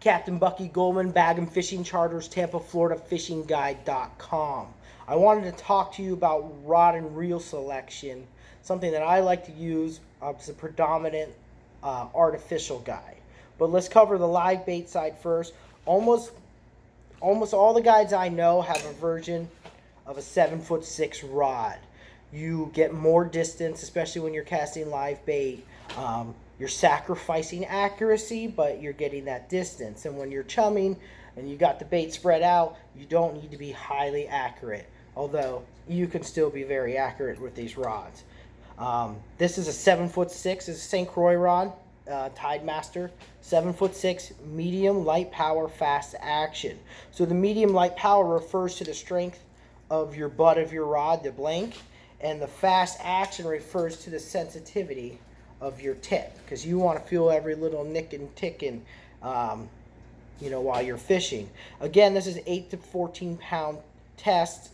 Captain Bucky Goldman, Bag and Fishing Charters, Tampa, Florida, FishingGuide.com. I wanted to talk to you about rod and reel selection, something that I like to use as a predominant artificial guide. But let's cover the live bait side first. Almost all the guides I know have a version of a 7'6" rod. You get more distance, especially when you're casting live bait. You're sacrificing accuracy, but you're getting that distance. And when you're chumming and you got the bait spread out, you don't need to be highly accurate, although you can still be very accurate with these rods. This is a 7'6". It's a St. Croix rod, Tide Master, 7'6", medium light power, fast action. So the medium light power refers to the strength of your butt of your rod, the blank, and the fast action refers to the sensitivity of your tip, because you want to feel every little nick and ticking, while you're fishing. Again, this is 8 to 14 pound test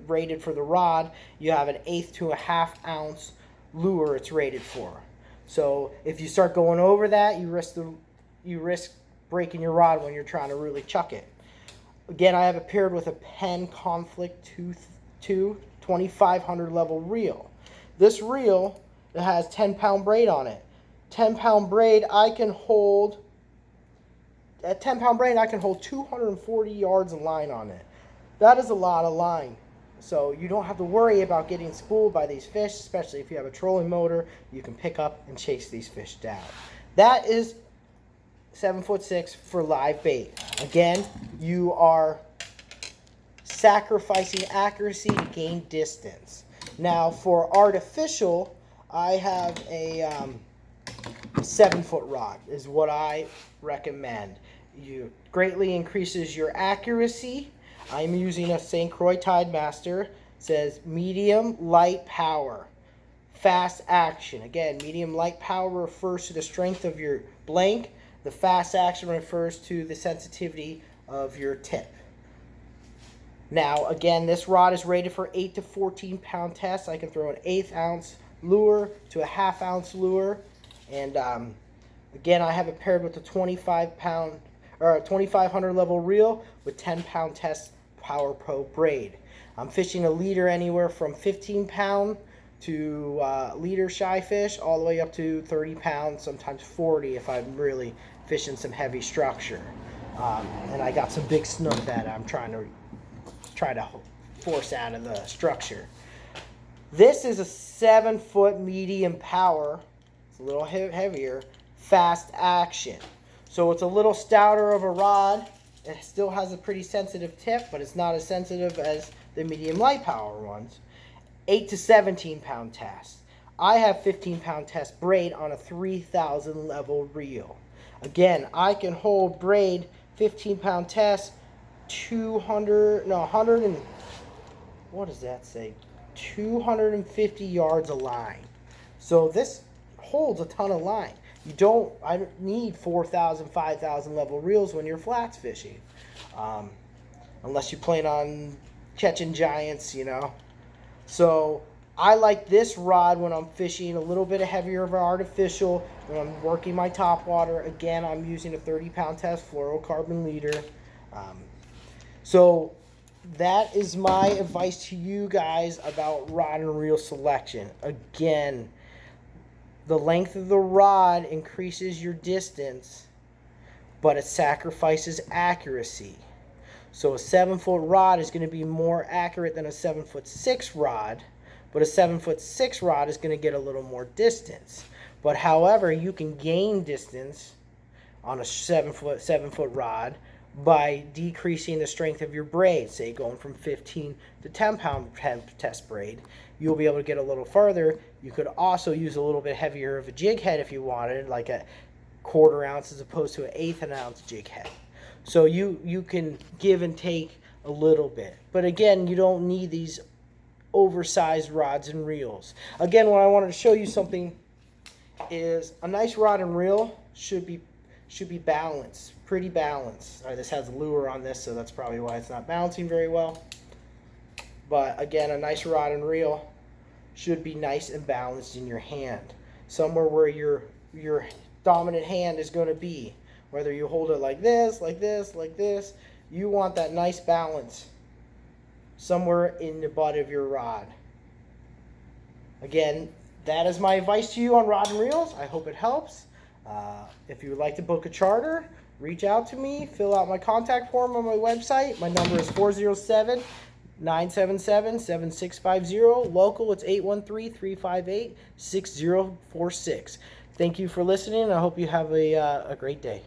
rated for the rod. You have an 1/8 to a 1/2 ounce lure it's rated for. So if you start going over that, you risk breaking your rod when you're trying to really chuck it. Again, I have it paired with a Penn Conflict 2 2500 level reel. This reel, it has 10-pound braid on it. 10-pound braid, I can hold 240 yards of line on it. That is a lot of line. So you don't have to worry about getting spooled by these fish, especially if you have a trolling motor. You can pick up and chase these fish down. That is 7'6" for live bait. Again, you are sacrificing accuracy to gain distance. Now for artificial, I have a 7-foot rod is what I recommend. You greatly increases your accuracy. I'm using a St. Croix Tide Master. It says medium light power, fast action. Again, medium light power refers to the strength of your blank. The fast action refers to the sensitivity of your tip. Now, again, this rod is rated for 8 to 14 pound tests. I can throw an 1/8 ounce lure to a 1/2 ounce lure. And again, I have it paired with a 2500 level reel with 10-pound test Power Pro braid. I'm fishing a leader anywhere from 15 pound to leader shy fish all the way up to 30 pounds, sometimes 40 if I'm really fishing some heavy structure. And I got some big snook that I'm trying to force out of the structure. This is a 7-foot medium power. It's a little heavier, fast action. So it's a little stouter of a rod. It still has a pretty sensitive tip, but it's not as sensitive as the medium light power ones. 8 to 17 pound test. I have 15-pound test braid on a 3000 level reel. Again, I can hold braid 15-pound test 250 yards of line. So this holds a ton of line. I don't need 4,000, 5,000 level reels when you're flats fishing, unless you plan on catching giants, So I like this rod when I'm fishing a little bit heavier of an artificial. When I'm working my top water, again, I'm using a 30-pound test fluorocarbon leader. So that is my advice to you guys about rod and reel selection. Again, the length of the rod increases your distance, but it sacrifices accuracy. So a 7-foot rod is going to be more accurate than a 7'6" rod, but a 7'6" rod is going to get a little more distance. But however, you can gain distance on a 7-foot rod by decreasing the strength of your braid, say going from 15 to 10-pound test braid. You'll be able to get a little farther. You could also use a little bit heavier of a jig head if you wanted, like a 1/4 ounce as opposed to an 1/8 ounce jig head. So you can give and take a little bit. But again, you don't need these oversized rods and reels. Again, what I wanted to show you something is a nice rod and reel should be balanced, pretty balanced. This has a lure on this, so that's probably why it's not balancing very well. But again, a nice rod and reel should be nice and balanced in your hand, somewhere where your dominant hand is going to be. Whether you hold it like this, like this, like this, you want that nice balance somewhere in the butt of your rod. Again, that is my advice to you on rod and reels. I hope it helps. If you would like to book a charter, reach out to me. Fill out my contact form on my website. My number is 407-977-7650. Local, it's 813-358-6046. Thank you for listening. I hope you have a great day.